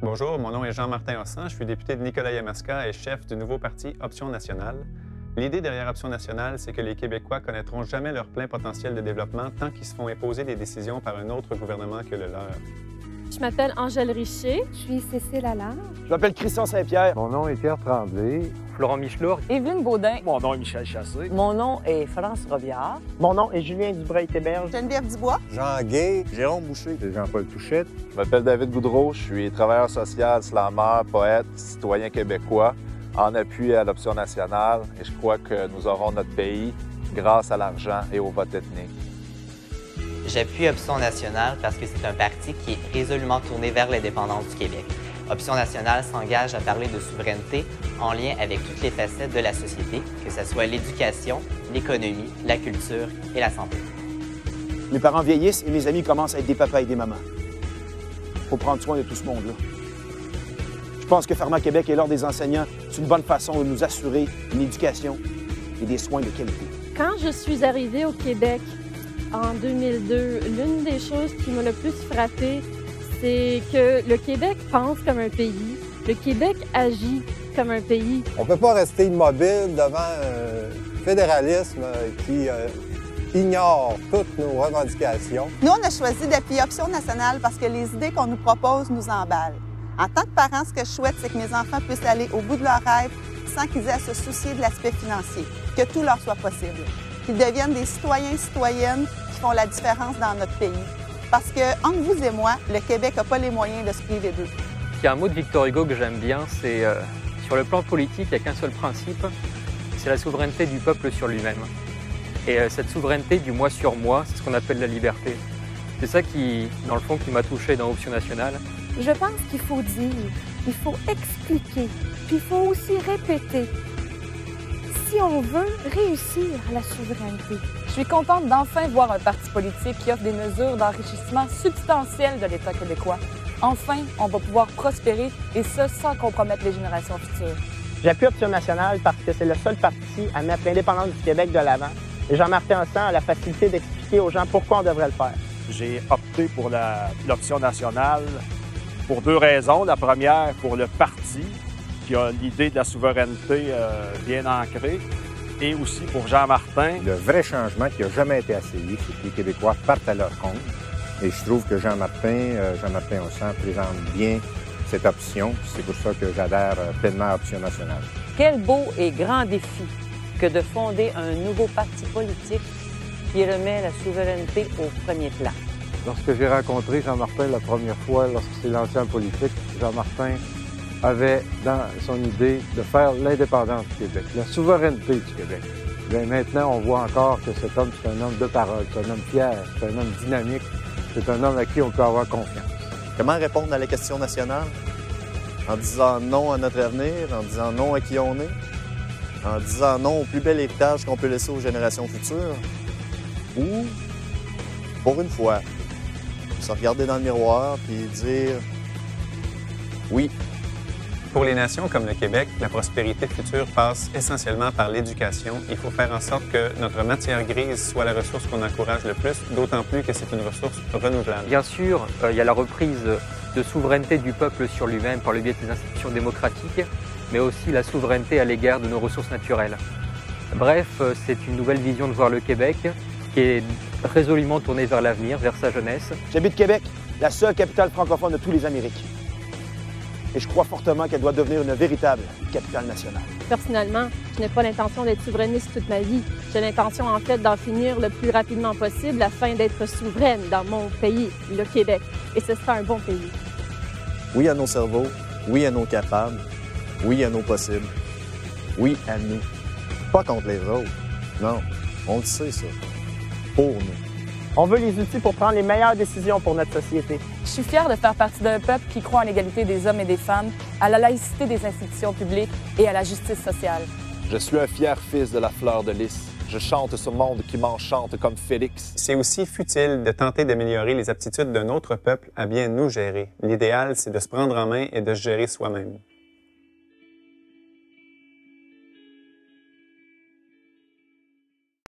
Bonjour, mon nom est Jean-Martin Hossan, je suis député de Nicolas-Yamaska et chef du nouveau parti Option nationale. L'idée derrière Option nationale, c'est que les Québécois connaîtront jamais leur plein potentiel de développement tant qu'ils se font imposer des décisions par un autre gouvernement que le leur. Je m'appelle Angèle Richer. Je suis Cécile Allard. Je m'appelle Christian Saint-Pierre. Mon nom est Pierre Tremblay. Florent Michelour. Évelyne Baudin. Mon nom est Michel Chassé. Mon nom est France Robillard. Mon nom est Julien Dubreuil-Téberge. Geneviève Dubois. Jean Gay. Jérôme Boucher. C'est Jean-Paul Touchette. Je m'appelle David Goudreau. Je suis travailleur social, slameur, poète, citoyen québécois, en appui à l'Option nationale. Et je crois que nous aurons notre pays grâce à l'argent et au vote ethnique. J'appuie Option nationale parce que c'est un parti qui est résolument tourné vers l'indépendance du Québec. Option nationale s'engage à parler de souveraineté en lien avec toutes les facettes de la société, que ce soit l'éducation, l'économie, la culture et la santé. Mes parents vieillissent et mes amis commencent à être des papas et des mamans. Il faut prendre soin de tout ce monde-là. Je pense que Pharma Québec et l'Ordre des enseignants, c'est une bonne façon de nous assurer une éducation et des soins de qualité. Quand je suis arrivée au Québec en 2002, l'une des choses qui m'a le plus frappée, c'est que le Québec pense comme un pays, le Québec agit comme un pays. On ne peut pas rester immobile devant un fédéralisme qui ignore toutes nos revendications. Nous, on a choisi d'appuyer Option nationale parce que les idées qu'on nous propose nous emballent. En tant que parent, ce que je souhaite, c'est que mes enfants puissent aller au bout de leurs rêves sans qu'ils aient à se soucier de l'aspect financier, que tout leur soit possible. Qu'ils deviennent des citoyens et citoyennes qui font la différence dans notre pays. Parce que, entre vous et moi, le Québec n'a pas les moyens de se priver d'eux. Il y a un mot de Victor Hugo que j'aime bien, c'est sur le plan politique, il n'y a qu'un seul principe, c'est la souveraineté du peuple sur lui-même. Et cette souveraineté du moi sur moi, c'est ce qu'on appelle la liberté. C'est ça qui, dans le fond, qui m'a touché dans Option nationale. Je pense qu'il faut dire, il faut expliquer, puis il faut aussi répéter. Si on veut réussir la souveraineté. Je suis contente d'enfin voir un parti politique qui offre des mesures d'enrichissement substantiel de l'État québécois. Enfin, on va pouvoir prospérer et ce, sans compromettre les générations futures. J'appuie Option nationale parce que c'est le seul parti à mettre l'indépendance du Québec de l'avant. Et Jean-Martin Hossan a la facilité d'expliquer aux gens pourquoi on devrait le faire. J'ai opté pour l'Option nationale pour deux raisons. La première, pour le parti qui a l'idée de la souveraineté bien ancrée. Et aussi pour Jean-Martin. Le vrai changement qui n'a jamais été essayé, c'est que les Québécois partent à leur compte. Et je trouve que Jean-Martin Hossan présente bien cette option. C'est pour ça que j'adhère pleinement à Option nationale. Quel beau et grand défi que de fonder un nouveau parti politique qui remet la souveraineté au premier plan. Lorsque j'ai rencontré Jean-Martin la première fois, lorsqu'il s'est lancé en politique, Jean-Martin avait dans son idée de faire l'indépendance du Québec, la souveraineté du Québec. Bien, maintenant, on voit encore que cet homme, c'est un homme de parole, c'est un homme fier, c'est un homme dynamique, c'est un homme à qui on peut avoir confiance. Comment répondre à la question nationale? En disant non à notre avenir, en disant non à qui on est, en disant non au plus bel héritage qu'on peut laisser aux générations futures, ou, pour une fois, se regarder dans le miroir puis dire oui. Pour les nations comme le Québec, la prospérité future passe essentiellement par l'éducation. Il faut faire en sorte que notre matière grise soit la ressource qu'on encourage le plus, d'autant plus que c'est une ressource renouvelable. Bien sûr, il y a la reprise de souveraineté du peuple sur lui-même par le biais des institutions démocratiques, mais aussi la souveraineté à l'égard de nos ressources naturelles. Bref, c'est une nouvelle vision de voir le Québec qui est résolument tournée vers l'avenir, vers sa jeunesse. J'habite Québec, la seule capitale francophone de tous les Amériques. Et je crois fortement qu'elle doit devenir une véritable capitale nationale. Personnellement, je n'ai pas l'intention d'être souverainiste toute ma vie. J'ai l'intention, en fait, d'en finir le plus rapidement possible afin d'être souveraine dans mon pays, le Québec. Et ce sera un bon pays. Oui à nos cerveaux, oui à nos capables, oui à nos possibles, oui à nous. Pas contre les autres. Non, on le sait, ça. Pour nous. On veut les outils pour prendre les meilleures décisions pour notre société. Je suis fière de faire partie d'un peuple qui croit en l'égalité des hommes et des femmes, à la laïcité des institutions publiques et à la justice sociale. Je suis un fier fils de la fleur de lys. Je chante ce monde qui m'enchante comme Félix. C'est aussi futile de tenter d'améliorer les aptitudes d'un autre peuple à bien nous gérer. L'idéal, c'est de se prendre en main et de se gérer soi-même.